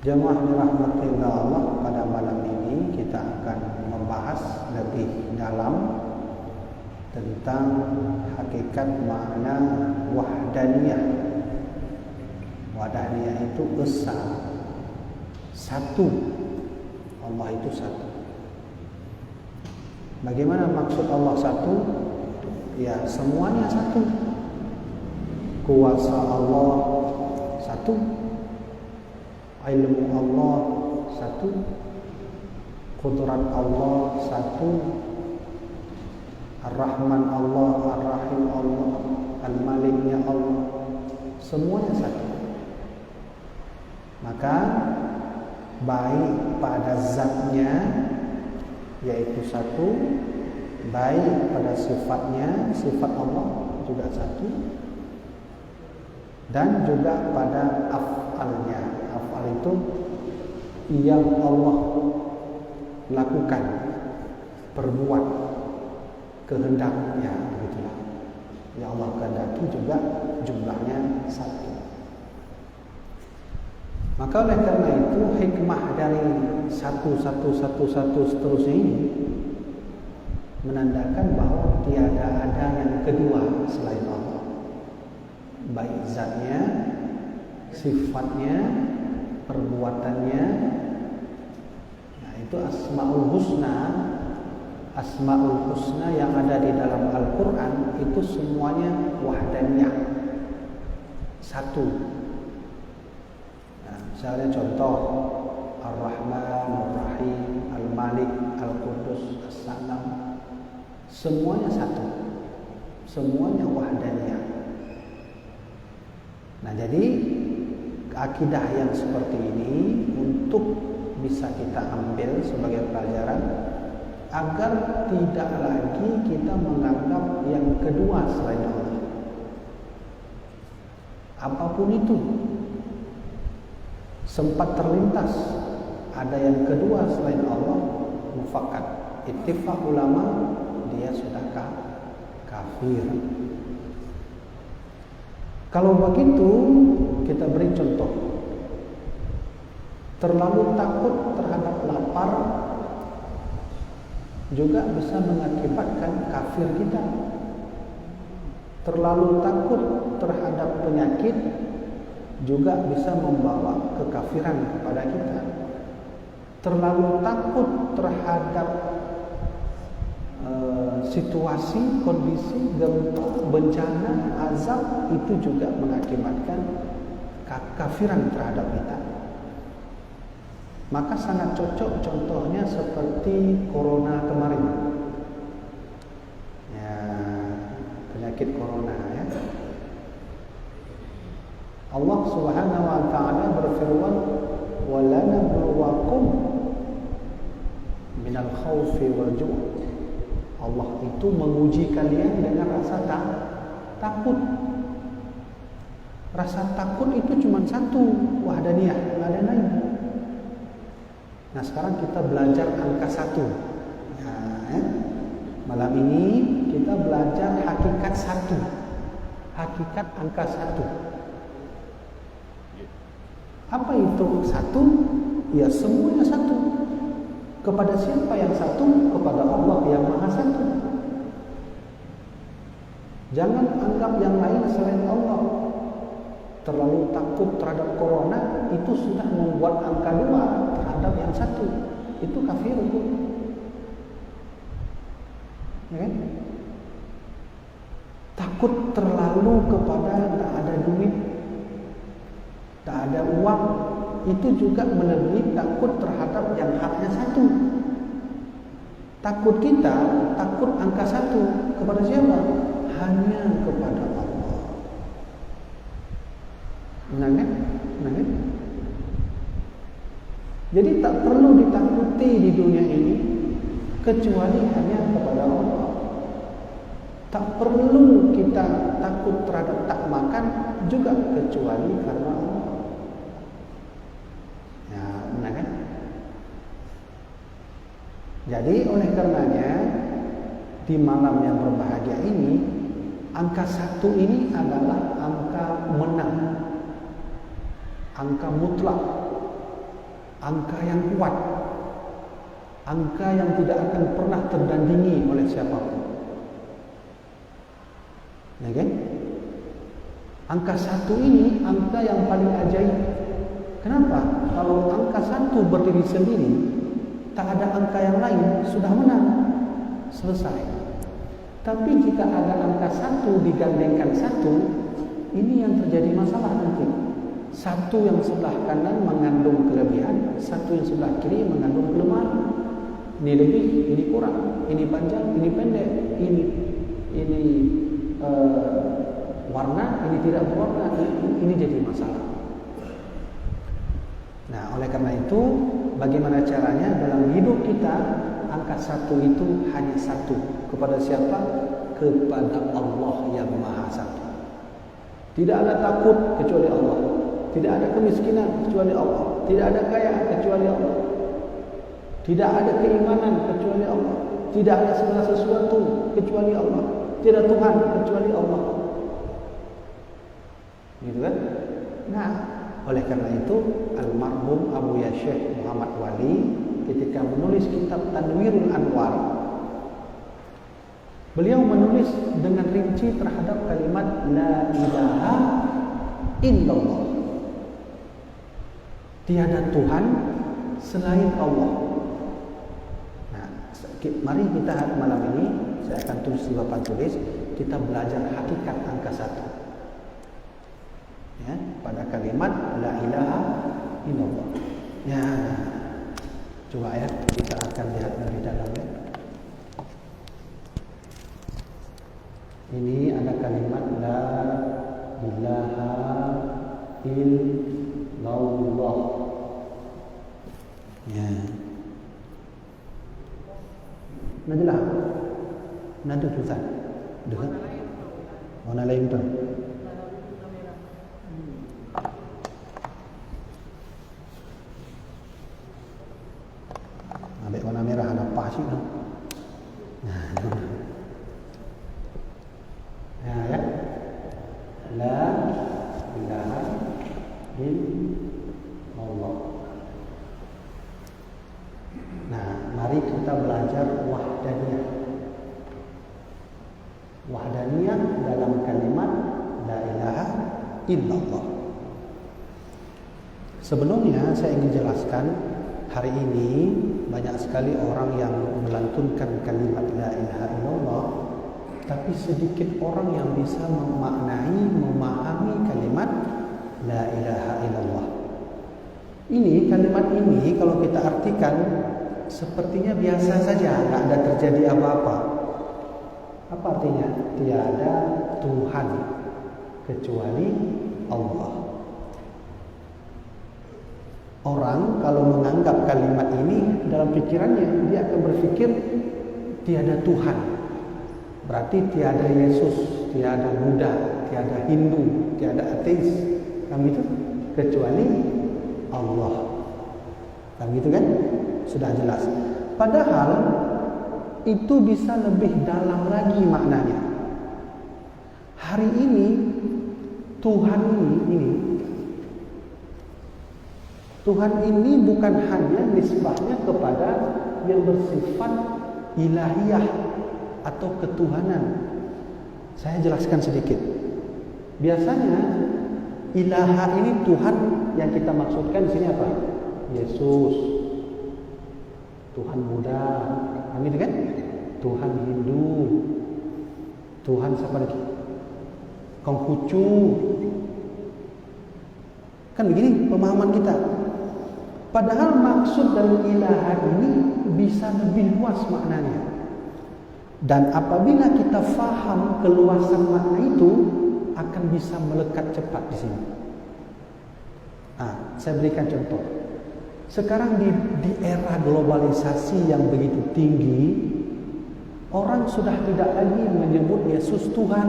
Jemaah dirahmati Allah, pada malam ini kita akan membahas lebih dalam tentang hakikat makna wahdaniyah. Wahdaniyah itu esa, satu. Allah itu satu. Bagaimana maksud Allah satu? Ya, semuanya satu. Kuasa Allah satu, ilmu Allah satu, kudrat Allah satu, Ar-Rahman Allah, Ar-Rahim Allah, Al-Maliknya Allah, semuanya satu. Maka baik pada zatnya yaitu satu, baik pada sifatnya, sifat Allah juga satu, dan juga pada af'alnya. Af'al itu yang Allah lakukan, perbuat, kehendaknya, begitulah. Yang Allah kehendaki juga jumlahnya satu. Maka oleh karena itu hikmah dari satu seterusnya ini menandakan bahwa tiada ada yang kedua selain Allah, baik zatnya, sifatnya, perbuatannya. Nah, itu asmaul husna yang ada di dalam Al-Quran itu semuanya wahdaniyah, satu. Nah, misalnya contoh Ar-Rahman, Ar-Rahim, Al-Malik, Al-Qudus, As-Salam, semuanya satu, semuanya wahdaniyah. Nah, jadi akidah yang seperti ini untuk bisa kita ambil sebagai pelajaran agar tidak lagi kita menganggap yang kedua selain Allah. Apapun itu, sempat terlintas ada yang kedua selain Allah, mufakat, ittifaq ulama, dia sudah kafir. Kalau begitu, kita beri contoh. Terlalu takut terhadap lapar juga bisa mengakibatkan kafir kita. Terlalu takut terhadap penyakit juga bisa membawa kekafiran kepada kita. Terlalu takut terhadap situasi, kondisi, gempa, bencana, azab, itu juga mengakibatkan kekafiran terhadap kita. Maka sangat cocok contohnya seperti corona kemarin, ya, penyakit corona, ya. Allah Subhanahu wa taala berfirman, "Wa lanabluwakum minal khaufi wal ju'." Allah itu menguji kalian dengan rasa takut. Rasa takut itu cuma satu, wahdaniyah, nggak ada lain. Nah, sekarang kita belajar angka satu. Ya. Malam ini kita belajar hakikat satu, hakikat angka satu. Apa itu satu? Ya, semuanya satu. Kepada siapa yang satu? Kepada Allah yang Maha Satu. Jangan anggap yang lain selain Allah. Terlalu takut terhadap corona itu sudah membuat angka dua terhadap yang satu. Itu kafir hukum. Ya kan? Takut terlalu kepada tak ada duit, tak ada uang, itu juga melebihi takut terhadap yang haknya satu. Takut kita, takut angka satu. Kepada siapa? Hanya kepada Allah. Benar kan? Jadi tak perlu ditakuti di dunia ini kecuali hanya kepada Allah. Tak perlu kita takut terhadap tak makan juga kecuali karena Allah. Ya, benar kan? Jadi oleh karenanya di malam yang berbahagia ini, angka satu ini adalah angka menang, angka mutlak, angka yang kuat, angka yang tidak akan pernah tertandingi oleh siapapun. Ya kan? Angka 1 ini angka yang paling ajaib. Kenapa? Kalau angka 1 berdiri sendiri, tak ada angka yang lain, sudah menang, selesai. Tapi jika ada angka 1 digandengkan 1, ini yang terjadi masalah nanti. 1 yang sebelah kanan mengandung kelebihan, 1 yang sebelah kiri mengandung kelemahan. Ini lebih, ini kurang, ini panjang, ini pendek, ini warna, ini tidak berwarna, ini jadi masalah. Nah, oleh karena itu, bagaimana caranya dalam hidup kita angka 1 itu hanya 1. Kepada siapa? Kepada Allah yang Maha Satu. Tidak ada takut kecuali Allah. Tidak ada kemiskinan kecuali Allah. Tidak ada kaya kecuali Allah. Tidak ada keimanan kecuali Allah. Tidak ada segala sesuatu kecuali Allah. Tidak Tuhan kecuali Allah. Gitu kan? Nah, oleh karena itu almarhum Abu Syekh Muhammad Wali ketika menulis kitab Tanwirul Anwar, beliau menulis dengan rinci terhadap kalimat la ilaha illallah. Tiada Tuhan selain Allah. Nah, mari kita malam ini saya akan tulis di papan tulis, kita belajar hakikat angka 1. Ya, pada kalimat la ilaha illallah. Ya, coba ya, kita akan lihat lebih dalamnya. Ini ada kalimat la ilaha illallah. Ya. Nadilah. Nadu tulisan. Dengar. Mana lain tu? Ambil warna merah, ada apa sih? Ya. La ilaha illallah. Nah, mari kita belajar wahdaniyah. Wahdaniyah dalam kalimat la ilaha illallah. Sebelumnya saya ingin jelaskan, hari ini banyak sekali orang yang melantunkan kalimat la ilaha illallah, tapi sedikit orang yang bisa memaknai, memahami kalimat la ilaha illallah. Ini kalimat ini kalau kita artikan sepertinya biasa saja, tidak ada terjadi apa-apa. Apa artinya? Tiada Tuhan kecuali Allah. Orang kalau menganggap kalimat ini dalam pikirannya, dia akan berpikir tiada Tuhan. Berarti tiada Yesus, tiada Buddha, tiada Hindu, tiada ateis. Kan itu kecuali Allah. Kan gitu kan? Sudah jelas. Padahal itu bisa lebih dalam lagi maknanya. Hari ini Tuhan ini bukan hanya nisbahnya kepada yang bersifat ilahiyah atau ketuhanan. Saya jelaskan sedikit. Biasanya ilaha ini Tuhan yang kita maksudkan di sini apa? Yesus, Tuhan Buddha, gitu kan? Tuhan Hindu, Tuhan siapa lagi? Konghucu. Kan begini pemahaman kita. Padahal maksud dari ilaha ini bisa lebih luas maknanya. Dan apabila kita faham keluasan makna itu, akan bisa melekat cepat di sini. Saya berikan contoh. Sekarang di era globalisasi yang begitu tinggi, orang sudah tidak lagi menyebut Yesus Tuhan.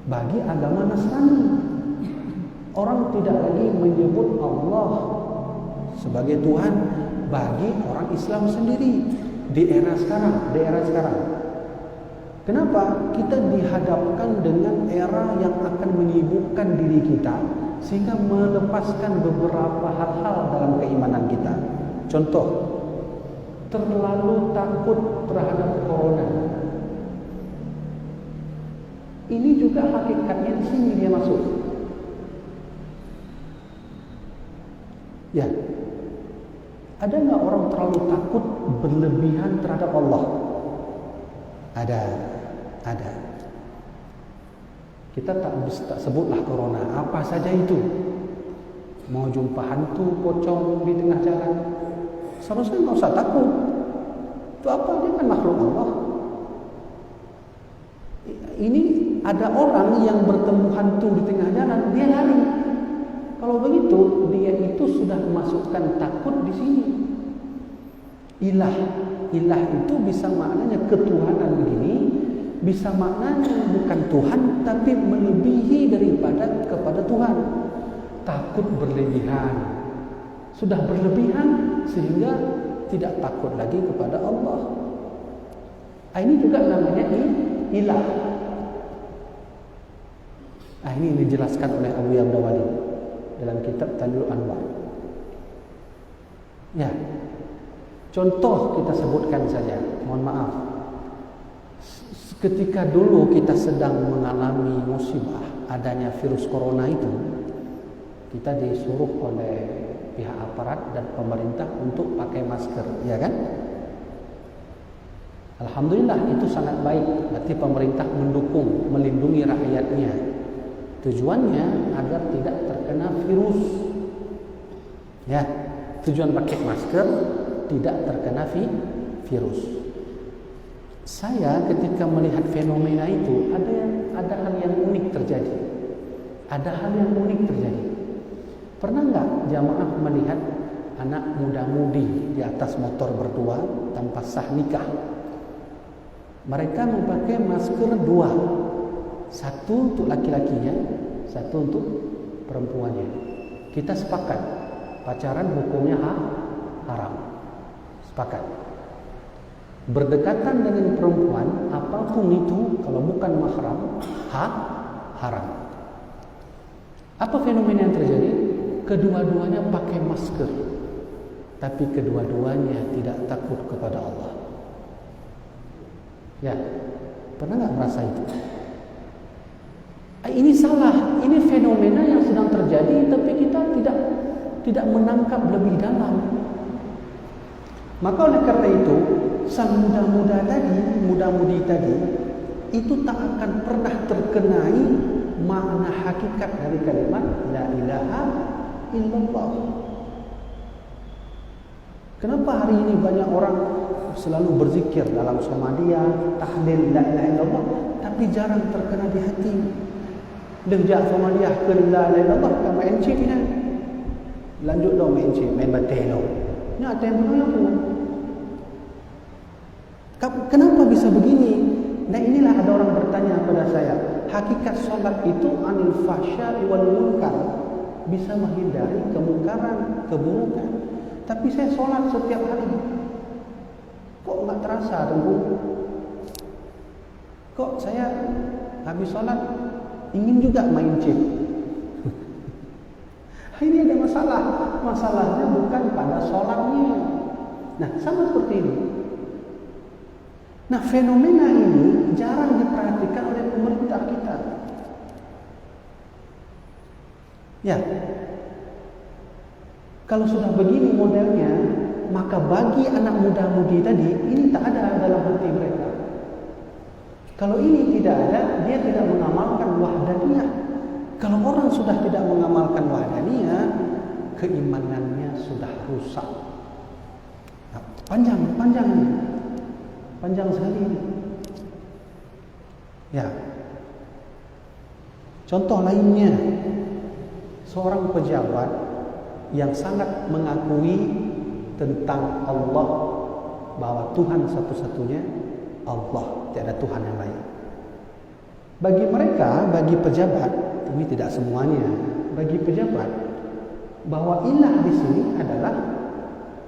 Bagi agama Nasrani, orang tidak lagi menyebut Allah sebagai Tuhan. Bagi orang Islam sendiri di era sekarang. Kenapa? Kita dihadapkan dengan era yang akan menyibukkan diri kita sehingga melepaskan beberapa hal-hal dalam keimanan kita. Contoh, terlalu takut terhadap corona. Ini juga hakikatnya di sini dia masuk. Ya, ada nggak orang terlalu takut berlebihan terhadap Allah? Ada. Kita tak sebutlah corona, apa saja itu. Mau jumpa hantu pocong di tengah jalan, seharusnya nggak usah takut. Itu apa? Dia kan makhluk Allah. Ini ada orang yang bertemu hantu di tengah jalan, dia lari. Kalau begitu, dia itu sudah memasukkan takut di sini. Ilah itu bisa maknanya ketuhanan begini, bisa maknanya bukan Tuhan tapi melebihi daripada kepada Tuhan. Takut berlebihan, sudah berlebihan sehingga tidak takut lagi kepada Allah. Ini juga namanya ilah. Ini dijelaskan oleh Abu Yamdawali dalam kitab Tanur Anwar. Ya, contoh kita sebutkan saja. Mohon maaf. Ketika dulu kita sedang mengalami musibah adanya virus corona itu, kita disuruh oleh pihak aparat dan pemerintah untuk pakai masker, ya kan? Alhamdulillah itu sangat baik. Berarti pemerintah mendukung, melindungi rakyatnya. Tujuannya agar tidak terkena virus. Ya, tujuan pakai masker tidak terkena virus. Saya ketika melihat fenomena itu ada hal yang unik terjadi. Pernah nggak jamaah melihat anak muda-mudi di atas motor berdua tanpa sah nikah? Mereka memakai masker dua, satu untuk laki-lakinya, satu untuk perempuannya. Kita sepakat pacaran hukumnya haram. Sepakat. Berdekatan dengan perempuan apapun itu kalau bukan mahram haram. Apa fenomena yang terjadi? Kedua-duanya pakai masker, tapi kedua-duanya tidak takut kepada Allah. Ya, pernah nggak merasa itu? Ini salah, ini fenomena yang sedang terjadi, tapi kita tidak menangkap lebih dalam. Maka oleh karena itu, sang muda-mudi tadi itu tak akan pernah terkenai makna hakikat dari kalimat la ilaha illallah. Kenapa hari ini banyak orang selalu berzikir dalam samadiyah, tahlil la ilaha illallah, tapi jarang terkena di hati? Lejak samadiyah ke la ilaha illallah kan main chip ni. Lanjut dong main chip, main batelo. Ni ada yang apa? Kenapa bisa begini? Dan inilah ada orang bertanya kepada saya, hakikat solat itu anil fahsya'i wal munkar, bisa menghindari kemungkaran, keburukan. Tapi saya solat setiap hari, kok nggak terasa tunggu? Kok saya habis solat ingin juga main chip? Ini ada masalah. Masalahnya bukan pada solatnya. Nah, sama seperti ini. Nah, fenomena ini jarang diperhatikan oleh pemerintah kita. Ya, kalau sudah begini modelnya, maka bagi anak muda-mudi tadi, ini tak ada dalam hati mereka. Kalau ini tidak ada, dia tidak mengamalkan wahdaniyah. Kalau orang sudah tidak mengamalkan wahdaniyah, keimanannya sudah rusak. Nah, panjang sekali ini. Ya. Contoh lainnya, seorang pejabat yang sangat mengakui tentang Allah, bahwa Tuhan satu-satunya Allah, tiada Tuhan yang lain. Bagi mereka, bagi pejabat, ini tidak semuanya, bagi pejabat, bahwa ilah di sini adalah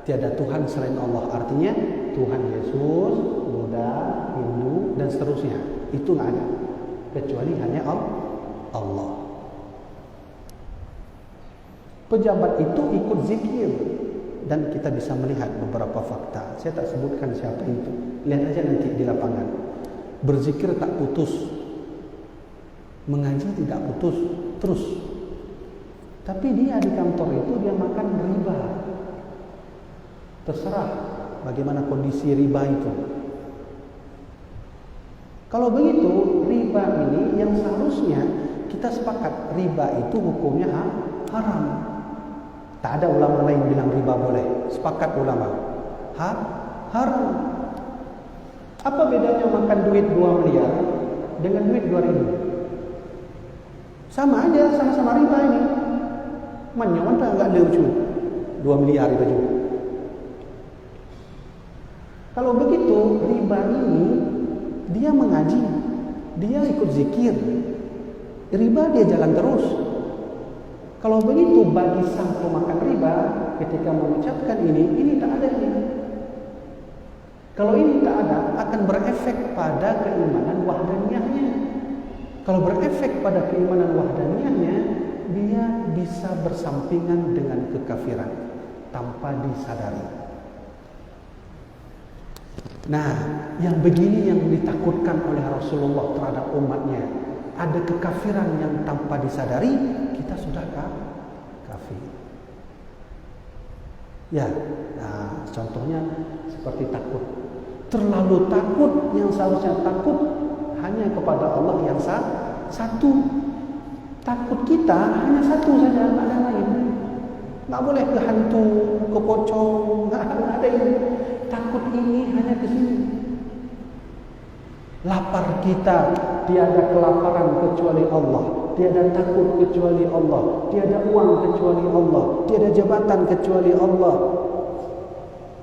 tiada Tuhan selain Allah. Artinya Tuhan Yesus, Buddha, Hindu, dan seterusnya. Itu nggak ada, kecuali hanya Allah. Pejabat itu ikut zikir, dan kita bisa melihat beberapa fakta. Saya tak sebutkan siapa itu, lihat aja nanti di lapangan. Berzikir tak putus, mengaji tidak putus terus. Tapi dia di kantor itu dia makan riba. Terserah bagaimana kondisi riba itu. Kalau begitu, riba ini yang seharusnya kita sepakat, riba itu hukumnya haram. Tak ada ulama lain bilang riba boleh. Sepakat ulama, haram. Apa bedanya makan duit 2 miliar dengan duit 2.000? Sama aja, sama-sama riba ini. Mana enggak lucu 2 miliar itu juga. Kalau begitu, riba ini dia mengaji, dia ikut zikir, riba dia jalan terus. Kalau begitu, bagi sang pemakan riba, ketika mengucapkan ini tak ada ini. Kalau ini tak ada, akan berefek pada keimanan wahdaniyahnya. Kalau berefek pada keimanan wahdaniyahnya, dia bisa bersampingan dengan kekafiran tanpa disadari. Nah, yang begini yang ditakutkan oleh Rasulullah terhadap umatnya. Ada kekafiran yang tanpa disadari, kita sudah kafir. Ya, nah, contohnya seperti takut. Terlalu takut, yang seharusnya takut hanya kepada Allah yang satu. Takut kita hanya satu saja, tak ada lain. Tak boleh ke hantu, ke pocong, tak ada ini. Takut ini hanya ke sini. Lapar kita, tiada kelaparan kecuali Allah, tiada takut kecuali Allah, tiada uang kecuali Allah, tiada jabatan kecuali Allah.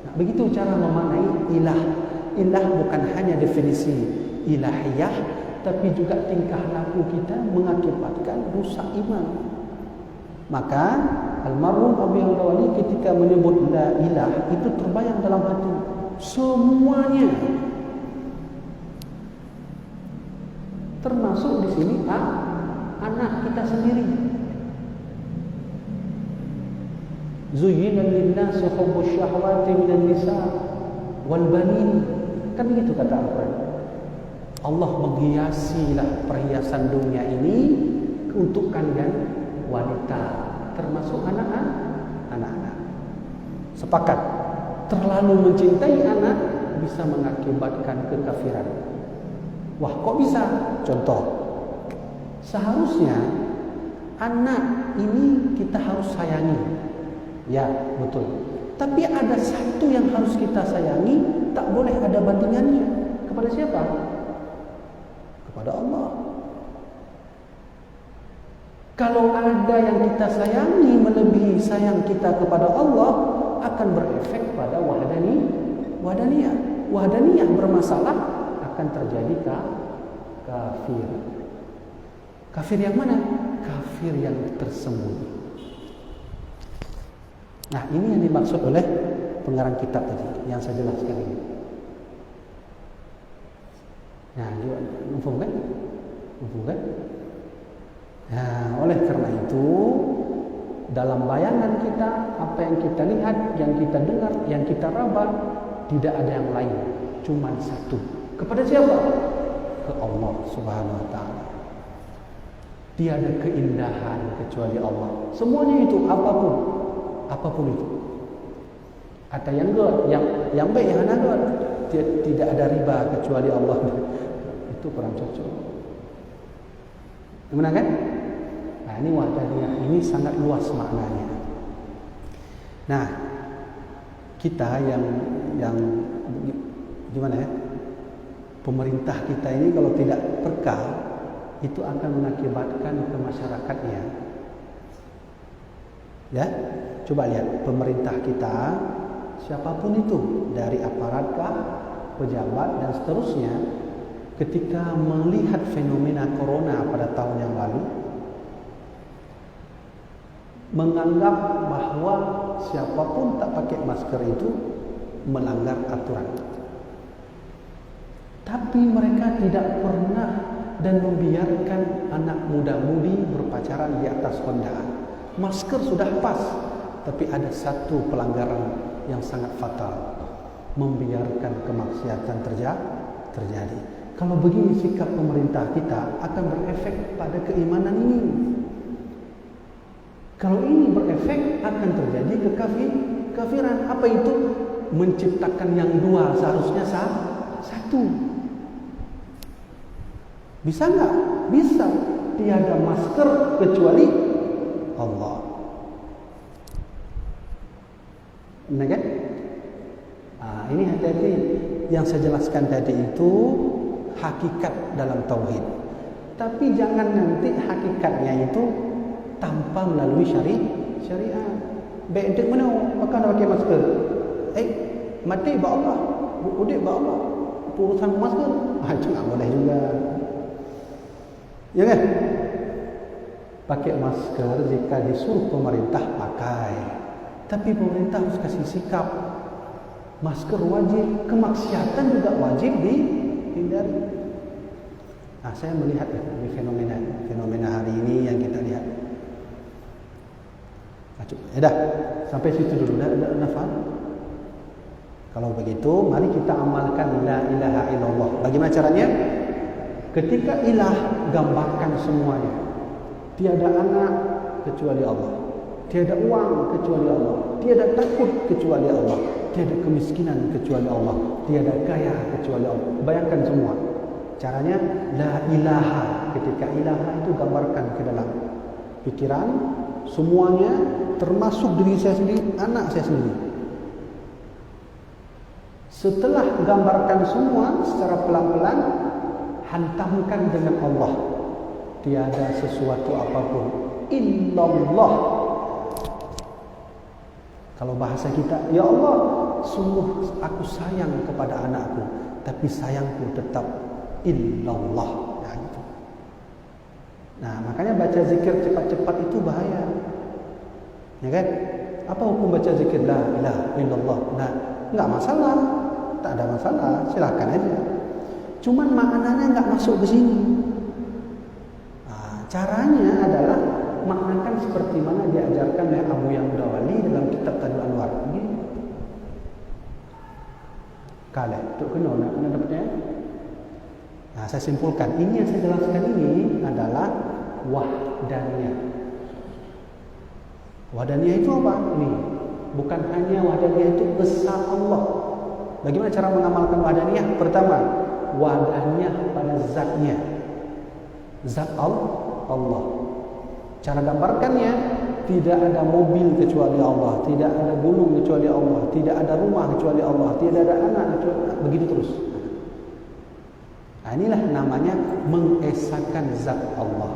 Nah, begitu cara memaknai ilah. Ilah bukan hanya definisi ilahiyah, tapi juga tingkah laku kita mengakibatkan rusak iman. Maka almarhum Abu Al-Ghazali ketika menyebut la ilah, itu terbayang dalam hati semuanya. Termasuk di sini anak kita sendiri. Zuyyina lin-nasi hubbus syahawati minan nisa wal banin. Kan begitu kata Al-Quran. Allah menghiasilah perhiasan dunia ini untuk kalian wanita, termasuk anak-anak. Sepakat, terlalu mencintai anak bisa mengakibatkan kekafiran. Wah, kok bisa? Contoh, seharusnya anak ini kita harus sayangi. Ya, betul. Tapi ada satu yang harus kita sayangi, tak boleh ada bandingannya. Kepada siapa? Kepada Allah. Kalau ada yang kita sayangi melebihi sayang kita kepada Allah, akan berefek pada wahdaniyah. Wahdaniyah bermasalah, akan terjadi kafir. Kafir yang mana? Kafir yang tersembunyi. Nah, ini yang dimaksud oleh pengarang kitab tadi yang saya jelaskan ini. Nah, mufhum kan? Nah, oleh karena itu, dalam bayangan kita, apa yang kita lihat, yang kita dengar, yang kita raba, tidak ada yang lain, cuma satu. Kepada siapa? Ke Allah Subhanahu wa taala. Tiada keindahan kecuali Allah. Semuanya itu apapun itu. Ada yang good, yang baik, yang ada good. Tidak ada riba kecuali Allah. Itu kurang cocok. Gimana kan? Nah, ini wahdaniyah, ini sangat luas maknanya. Nah, kita yang gimana ya? Pemerintah kita ini kalau tidak peka, itu akan mengakibatkan ke masyarakatnya. Ya, coba lihat pemerintah kita, siapapun itu, dari aparatkah, pejabat dan seterusnya, ketika melihat fenomena corona pada tahun yang lalu, menganggap bahwa siapapun tak pakai masker itu melanggar aturan. Tapi mereka tidak pernah dan membiarkan anak muda-mudi berpacaran di atas Honda. Masker sudah pas, tapi ada satu pelanggaran yang sangat fatal, membiarkan kemaksiatan terjadi. Kalau begini sikap pemerintah kita akan berefek pada keimanan ini. Kalau ini berefek akan terjadi kekafiran. Apa itu? Menciptakan yang dua, seharusnya satu. Bisa enggak? Bisa. Tiada masker kecuali Allah. Nah kan? Ini hati-hati. Yang saya jelaskan tadi itu hakikat dalam tauhid. Tapi jangan nanti hakikatnya itu tanpa melalui syariat. Bedek mana? Maka nak pakai masker. Mati ba Allah, udik ba Allah. Urusan masker, itu tak boleh juga. Ya kan? Pakai masker jika disuruh pemerintah pakai. Tapi pemerintah harus kasih sikap. Masker wajib, kemaksiatan juga wajib dihindari. Saya melihat di fenomena hari ini yang kita lihat. Dah, sampai situ dulu. Dah faham? Kalau begitu, mari kita amalkan la ilaha illallah. Bagaimana caranya? Ketika ilah, gambarkan semuanya. Tiada anak kecuali Allah. Tiada uang kecuali Allah. Tiada takut kecuali Allah. Tiada kemiskinan kecuali Allah. Tiada kaya kecuali Allah. Bayangkan semua. Caranya la ilaha. Ketika ilaha itu gambarkan ke dalam pikiran semuanya, termasuk diri saya sendiri, anak saya sendiri. Setelah gambarkan semua secara pelan-pelan, hantamkan dengan Allah. Tiada sesuatu apapun illallah. Kalau bahasa kita, ya Allah, sungguh aku sayang kepada anakku, tapi sayangku tetap illallah. Gitu. Nah, makanya baca zikir cepat-cepat itu bahaya. Ya kan? Apa hukum baca zikir la ilaha illallah? Nah, enggak masalah. Tak ada masalah, silakan aja. Cuman maknanya enggak masuk ke sini. Caranya adalah maknakan seperti mana diajarkan oleh Abu Ya'mur Wali dalam kitab Tadul Anwar. Begini. Kalau tu kena dapatnya. Saya simpulkan, ini yang saya jelaskan ini adalah wahdaniyah. Wahdaniyah itu apa? Ini bukan hanya wahdaniyah itu esa Allah. Bagaimana cara mengamalkan wahdaniyah? Pertama, wahdaniyah pada zatnya. Zat Allah. Cara gambarkannya, tidak ada mobil kecuali Allah, tidak ada gunung kecuali Allah, tidak ada rumah kecuali Allah, tidak ada anak kecuali Allah. Begitu terus. Inilah namanya mengesahkan zat Allah.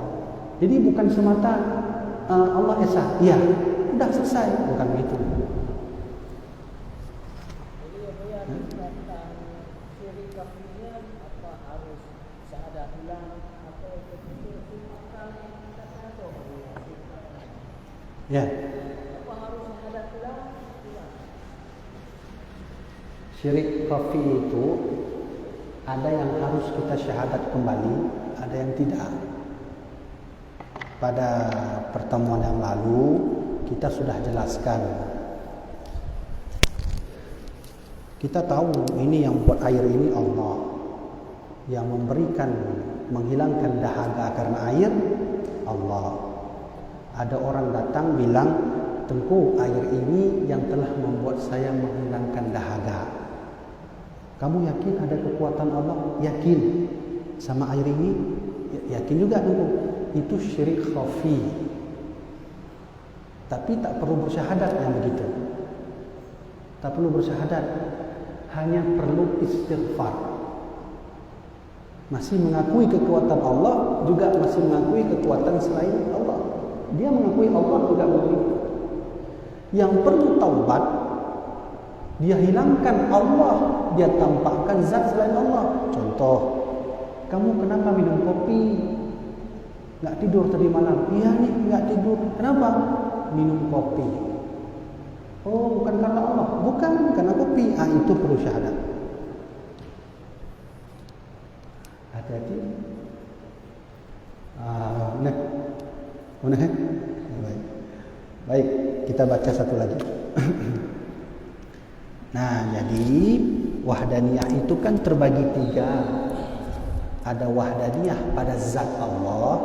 Jadi bukan semata Allah esa, ya, sudah selesai, bukan begitu. Ya. Syirik khafi itu ada yang harus kita syahadat kembali, ada yang tidak. Pada pertemuan yang lalu kita sudah jelaskan. Kita tahu ini yang buat air ini Allah, yang memberikan, menghilangkan dahaga karena air Allah. Ada orang datang bilang, Tengku, air ini yang telah membuat saya menghilangkan dahaga. Kamu yakin ada kekuatan Allah? Yakin. Sama air ini? Yakin juga, Tengku. Itu syirik khafi. Tapi tak perlu bersyahadat yang begitu. Tak perlu bersyahadat. Hanya perlu istighfar. Masih mengakui kekuatan Allah, juga masih mengakui kekuatan selain Allah. Dia mengakui Allah juga begitu. Yang perlu taubat, dia hilangkan Allah, dia tampakkan zat selain Allah. Contoh, kamu kenapa minum kopi? Enggak tidur tadi malam? Iya nih, enggak tidur. Kenapa? Minum kopi. Oh, bukan karena Allah, bukan karena kopi. Itu perlu syahadat. Hati-hati. Nah, mana? Baik, kita baca satu lagi. Nah, jadi wahdaniyah itu kan terbagi tiga. Ada wahdaniyah pada zat Allah,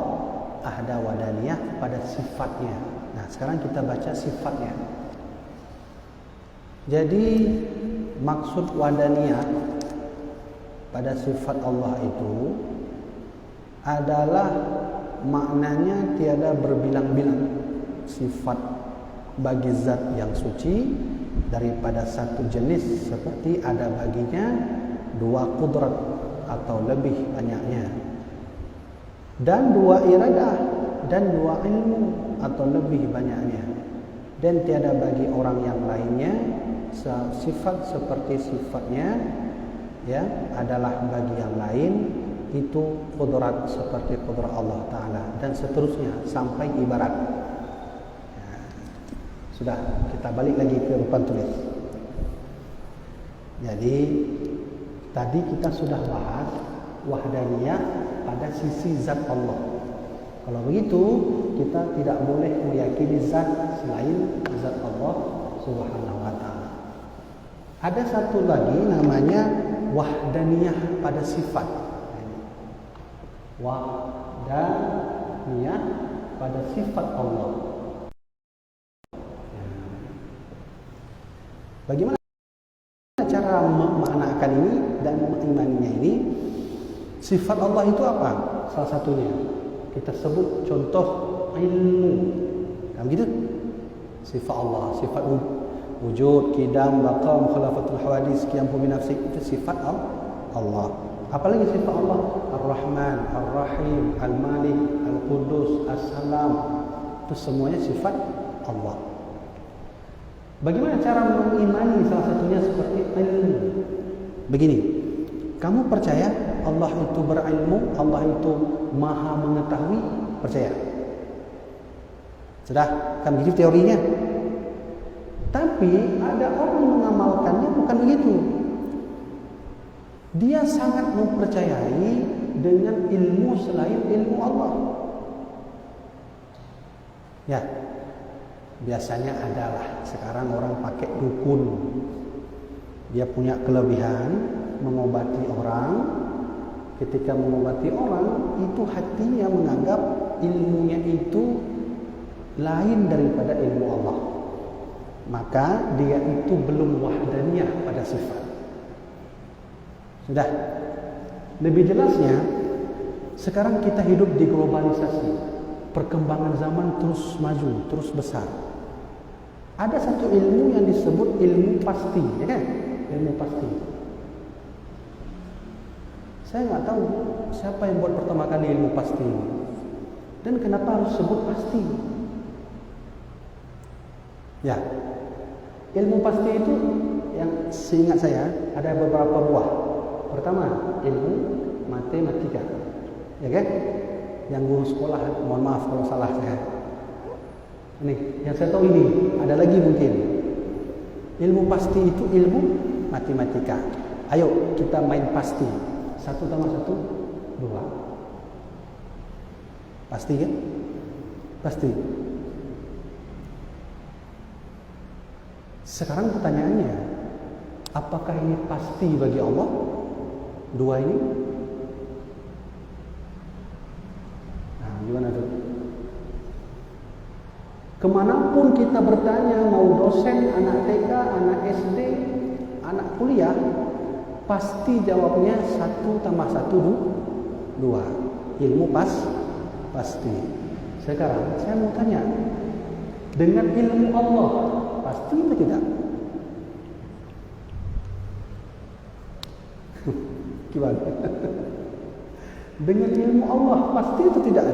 ada wahdaniyah pada sifatnya. Nah, sekarang kita baca sifatnya. Jadi maksud wahdaniyah pada sifat Allah itu adalah maknanya tiada berbilang-bilang sifat bagi zat yang suci daripada satu jenis, seperti ada baginya dua kudrat atau lebih banyaknya, dan dua iradah dan dua ilmu atau lebih banyaknya, dan tiada bagi orang yang lainnya sifat seperti sifatnya, ya, adalah bagi yang lain itu kudrat seperti kudrat Allah Ta'ala, dan seterusnya sampai ibarat. Sudah, kita balik lagi ke papan tulis. Jadi tadi kita sudah bahas wahdaniyah pada sisi zat Allah. Kalau begitu, kita tidak boleh meyakini zat selain zat Allah Subhanahu wa taala. Ada satu lagi namanya wahdaniyah pada sifat. Wahdaniyah pada sifat Allah. Bagaimana cara memaknakan ini dan mengimaninya ini? Sifat Allah itu apa? Salah satunya kita sebut contoh ilmu. Kan gitu? Sifat Allah, sifat wujud, qidam, baqa, mukhalafatul hawadis, qiyam bi nafsi, itu sifat Allah. Apalagi sifat Allah? Ar-Rahman, Ar-Rahim, Al-Malik, Al-Qudus, As-Salam. Itu semuanya sifat Allah. Bagaimana cara mengimani salah satunya seperti ilmu? Begini, kamu percaya Allah itu berilmu, Allah itu maha mengetahui, percaya? Sudah, kan begitu teorinya. Tapi ada orang mengamalkannya bukan begitu. Dia sangat mempercayai dengan ilmu selain ilmu Allah. Ya, biasanya adalah sekarang orang pakai dukun. Dia punya kelebihan mengobati orang. Ketika mengobati orang, itu hatinya menganggap ilmunya itu lain daripada ilmu Allah. Maka dia itu belum wahdaniyah pada sifat. Sudah. Lebih jelasnya, sekarang kita hidup di globalisasi. Perkembangan zaman terus maju, terus besar. Ada satu ilmu yang disebut ilmu pasti, ya kan? Ilmu pasti. Saya nggak tahu siapa yang buat pertama kali ilmu pasti. Dan kenapa harus sebut pasti? Ya, ilmu pasti itu yang seingat saya ada beberapa buah. Pertama, ilmu matematika, ya kan? Yang guru sekolah, mohon maaf kalau salah saya. Ini, yang saya tahu ini, ada lagi mungkin. Ilmu pasti itu ilmu matematika. Ayo kita main pasti. 1 tambah 1, 2. Pasti kan? Pasti. Sekarang pertanyaannya, apakah ini pasti bagi Allah? 2 ini? Nah, gimana tuh? Kemanapun kita bertanya, mau dosen, anak TK, anak SD, anak kuliah, pasti jawabnya 1 tambah 1, 2. Ilmu pasti. Sekarang saya mau tanya, dengan ilmu Allah pasti atau tidak? Gimana? Dengan ilmu Allah pasti atau tidak?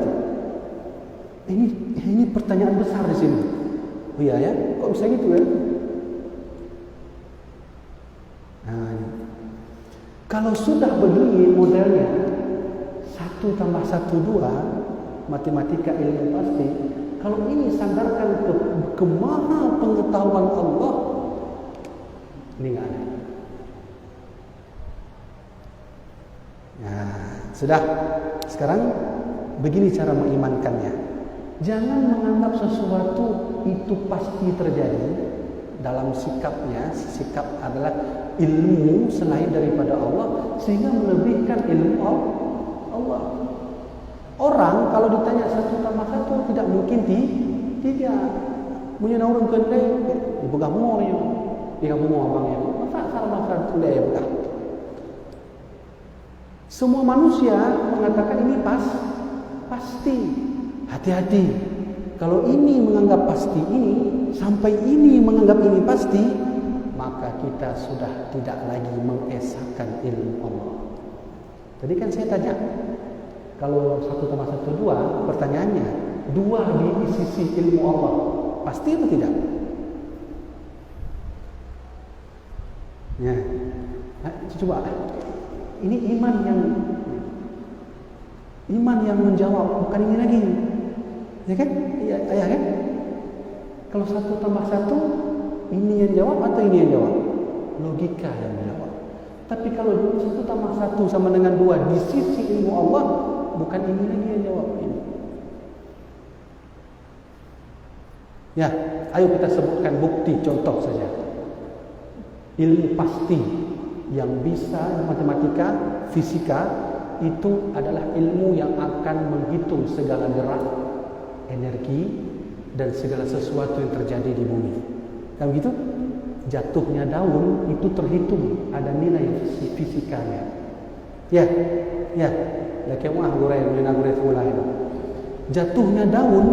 Ini pertanyaan besar di sini. Oh iya ya, kok bisa gitu ya? Nah, kalau sudah begini modelnya 1 tambah 1, 2, matematika ilmu pasti. Kalau ini sandarkan ke maha pengetahuan Allah, ini nggak ada. Nah, sudah. Sekarang begini cara mengimankannya. Jangan menganggap sesuatu itu pasti terjadi dalam sikapnya. Sikap adalah ilmu selain daripada Allah, sehingga melebihkan ilmu Allah. Orang kalau ditanya 1+1 tidak mungkin tidak. Punya orang kendai, ibu kamu ni, ibu kamu abangnya. Masa kendai bukan. Semua manusia mengatakan ini pasti. Hati-hati. Kalau ini menganggap pasti ini, sampai ini menganggap ini pasti, maka kita sudah tidak lagi mengesahkan ilmu Allah. Tadi kan saya tanya, kalau 1+1 2, pertanyaannya, 2 di sisi ilmu Allah, pasti atau tidak? Ya, coba. Ini iman yang menjawab, bukan ini lagi. Ya kan? Ayah kan? Kalau 1+1, ini yang jawab atau ini yang jawab? Logika yang menjawab. Tapi kalau 1+1 sama dengan 2 di sisi ilmu Allah, bukan ini lagi yang jawab ini. Ya, ayo kita sebutkan bukti contoh saja. Ilmu pasti yang bisa matematika, fisika itu adalah ilmu yang akan menghitung segala gerak, energi dan segala sesuatu yang terjadi di bumi. Kan begitu? Jatuhnya daun itu terhitung, ada nilai fisikanya. Ya. Lakemah gurai semula itu. Jatuhnya daun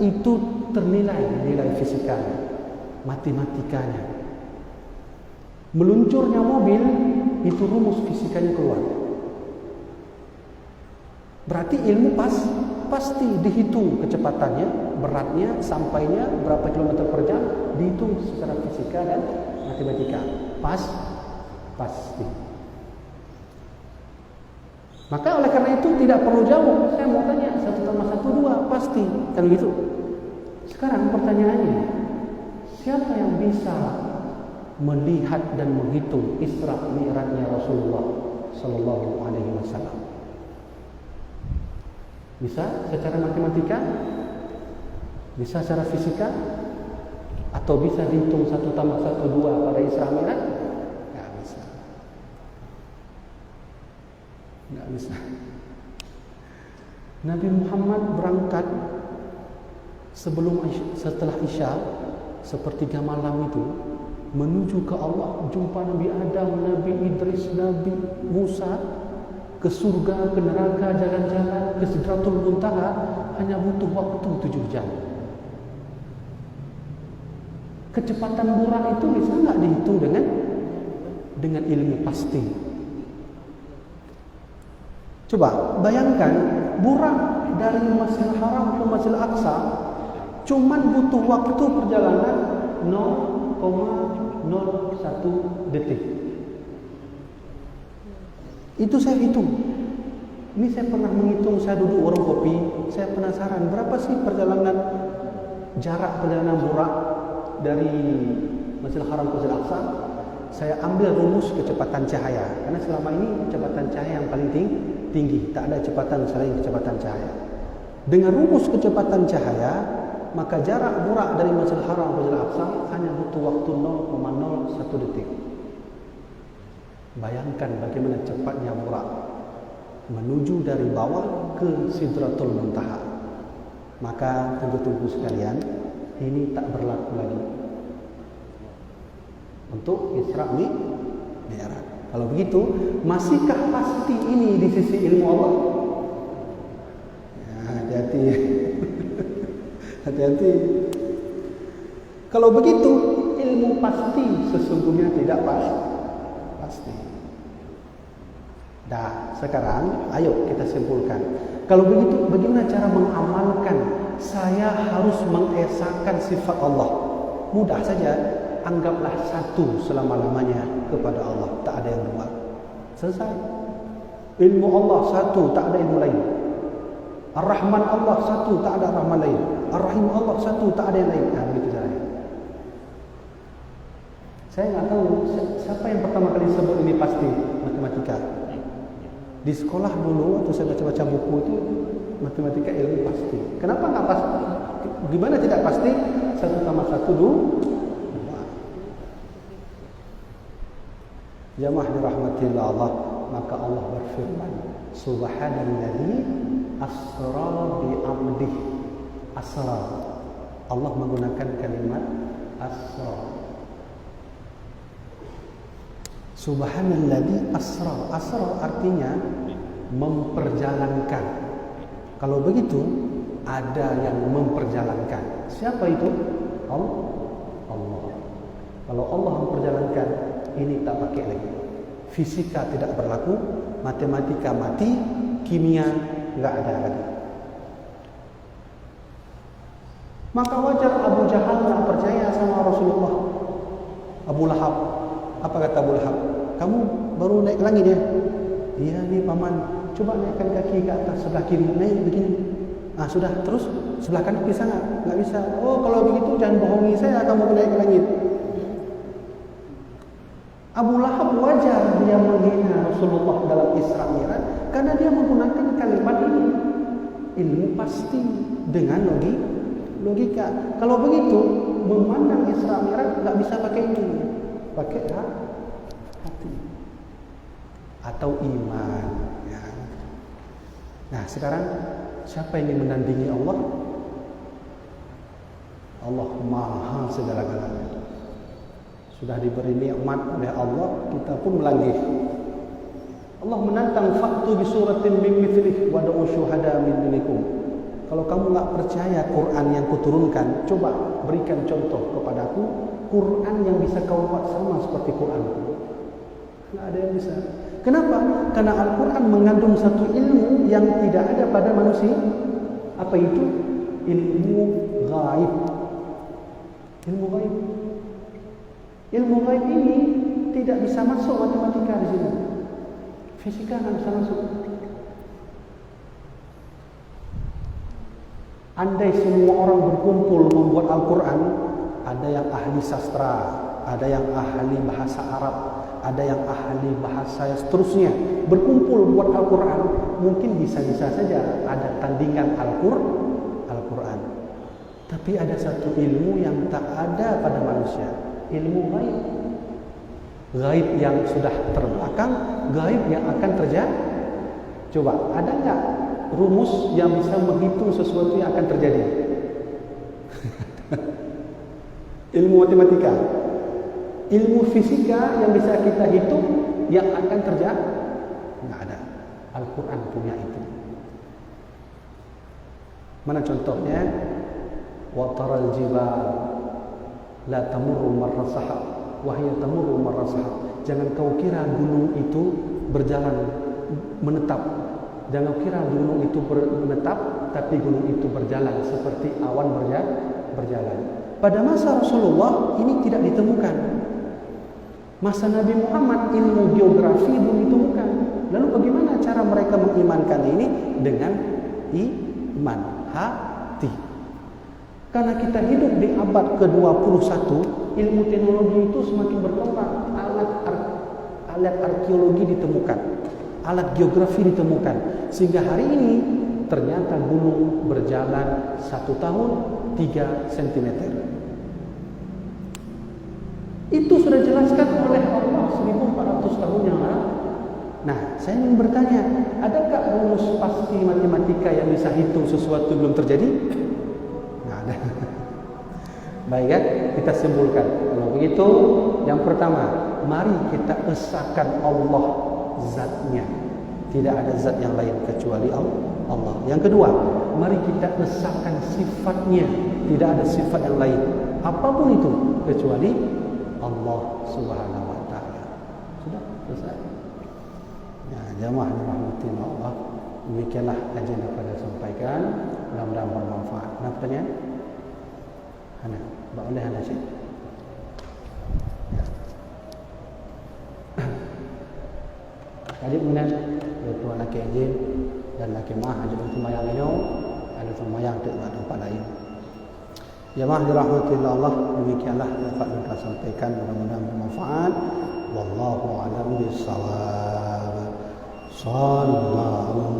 itu ternilai nilai fisikanya, matematikanya. Meluncurnya mobil itu rumus fisikanya keluar. Berarti ilmu pasti dihitung kecepatannya, beratnya, sampainya berapa kilometer per jam, dihitung secara fisika dan matematika. Pasti. Maka oleh karena itu tidak perlu jauh. Saya mau tanya 1+1 2 pasti kan begitu. Sekarang pertanyaannya, siapa yang bisa melihat dan menghitung Isra Mi'rajnya Rasulullah sallallahu alaihi wasallam? Bisa secara matematika? Bisa secara fisika? Atau bisa dihitung 1+1 2 pada Isra Mi'raj? Enggak bisa. Nabi Muhammad berangkat setelah Isya sepertiga malam itu menuju ke Allah, jumpa Nabi Adam, Nabi Idris, Nabi Musa, ke surga, ke neraka, jalan-jalan, ke Sidratul Muntaha, hanya butuh waktu 7 jam. Kecepatan burak itu bisa nggak dihitung dengan ilmu pasti? Coba bayangkan, burak dari Masjidil Haram ke Masjidil Aqsa cuman butuh waktu perjalanan 0,01 detik. Itu saya hitung. Ini saya pernah menghitung, saya duduk warung kopi, saya penasaran berapa sih jarak perjalanan burak dari Masjidil Haram ke Masjidil Aqsa. Saya ambil rumus kecepatan cahaya, karena selama ini kecepatan cahaya yang paling tinggi, tak ada kecepatan selain kecepatan cahaya. Dengan rumus kecepatan cahaya, maka jarak burak dari Masjidil Haram ke Masjidil Aqsa hanya butuh waktu 0,01 detik. Bayangkan bagaimana cepatnya burak menuju dari bawah ke Sidratul Muntaha. Maka tunggu-tunggu sekalian, ini tak berlaku lagi untuk Isra Mi'raj. Kalau begitu, masihkah pasti ini di sisi ilmu Allah? Ya, hati-hati. Hati-hati. Kalau begitu, ilmu pasti sesungguhnya tidak pasti. Dah, sekarang ayo kita simpulkan. Kalau begitu, bagaimana cara mengamalkan? Saya harus mengesahkan sifat Allah. Mudah saja. Anggaplah satu selama-lamanya kepada Allah, tak ada yang dua. Selesai. Ilmu Allah satu, tak ada ilmu lain. Ar-Rahman Allah satu, tak ada Rahman lain. Ar-Rahim Allah satu, tak ada yang lain. Nah, begitu caranya. Saya nggak tahu siapa yang pertama kali sebut ini pasti matematika. Di sekolah dulu waktu saya baca-baca buku itu matematika ilmu pasti. Kenapa nggak pasti? Gimana tidak pasti? 1 tambah 1 2. Jamaah dirahmati Allah, maka Allah berfirman, Subhanalladzi asra bi 'abdihi. Asra. Allah menggunakan kalimat asra. Subhanalladzi asra. Asra artinya memperjalankan. Kalau begitu ada yang memperjalankan. Siapa itu? Allah. Kalau Allah memperjalankan, ini tak pakai lagi. Fisika tidak berlaku, matematika mati, kimia enggak ada lagi. Maka wajar Abu Jahal tak percaya sama Rasulullah. Abu Lahab, apa kata Abu Lahab? Kamu baru naik ke langit ya? Iya nih paman, coba naikkan kaki ke atas sebelah kiri, naik begini. Ah sudah, terus sebelah kanan bisa nggak? Nggak bisa. Oh kalau begitu jangan bohongi saya, kamu naik ke langit. Abu Lahab wajar dia menghina Rasulullah dalam Isra Mi'raj karena dia menggunakan kalimat ini, ilmu pasti dengan logika. Kalau begitu memandang Isra Mi'raj nggak bisa pakai ini, pakai hati atau iman. Ya. Nah sekarang siapa yang ingin menandingi Allah? Allah Maha segala-galanya. Sudah diberi nikmat oleh Allah, kita pun melanggar. Allah menantang, fa'tu bi suratin min mithlih wa da'u syuhada min dunikum. Kalau kamu enggak percaya Quran yang kuturunkan, coba berikan contoh kepadaku Quran yang bisa kau buat sama seperti Quranku. Enggak ada yang bisa. Kenapa? Karena Al-Quran mengandung satu ilmu yang tidak ada pada manusia. Apa itu? Ilmu gaib. Ilmu gaib. Ilmu gaib ini tidak bisa masuk matematika di sini. Fisika nggak bisa masuk. Andai semua orang berkumpul membuat Al-Quran, ada yang ahli sastra, ada yang ahli bahasa Arab, ada yang ahli bahasa seterusnya, berkumpul buat Al-Quran, mungkin bisa-bisa saja ada tandingan Al-Quran. Tapi ada satu ilmu yang tak ada pada manusia, ilmu gaib. Gaib yang sudah terbelakang, gaib yang akan terjadi. Coba, ada nggak rumus yang bisa menghitung sesuatu yang akan terjadi? Ilmu matematika, ilmu fisika yang bisa kita hitung yang akan terjadi? Nggak ada. Al-Quran punya itu. Mana contohnya? Wa taral jibal la tamurru marra sahab wa hiya tamurru marra sahab. Jangan kau kira gunung itu berjalan menetap. Jangan kira gunung itu menetap, tapi gunung itu berjalan seperti awan berjalan. Pada masa Rasulullah ini tidak ditemukan. Masa Nabi Muhammad ilmu geografi belum ditemukan. Lalu bagaimana cara mereka mengimankan ini? Dengan iman hati. Karena kita hidup di abad ke-21, ilmu teknologi itu semakin berkembang. Alat arkeologi ditemukan, alat geografi ditemukan, sehingga hari ini ternyata gunung berjalan 1 tahun 3 cm. Itu sudah jelaskan oleh Allah 1400 tahun yang lalu. Nah, saya ingin bertanya, adakah rumus pasti matematika yang bisa hitung sesuatu belum terjadi? Nggak ada. Baik kan? Kita simpulkan. Kalau begitu, yang pertama, mari kita esahkan Allah zatnya. Tidak ada zat yang lain kecuali Allah. Yang kedua, mari kita esahkan sifatnya. Tidak ada sifat yang lain apapun itu kecuali Allah Subhanahu wa taala. Sudah selesai. Ya, jamaah dirahmati Allah. Demikianlah kajian yang pada sampaikan. Mudah-mudahan bermanfaat. Ada pertanyaan? Hana, boleh Hana sih? Ya. Tadi kemudian yaitu laki izin dan laki mah aja untuk mayang ini, ada semayang tidak ada tempat lain. Jamaah dirahmati Allah, demikianlah dapat kita sampaikan, mudah-mudahan bermanfaat. Wallahu a'lam bishawab. sallallahu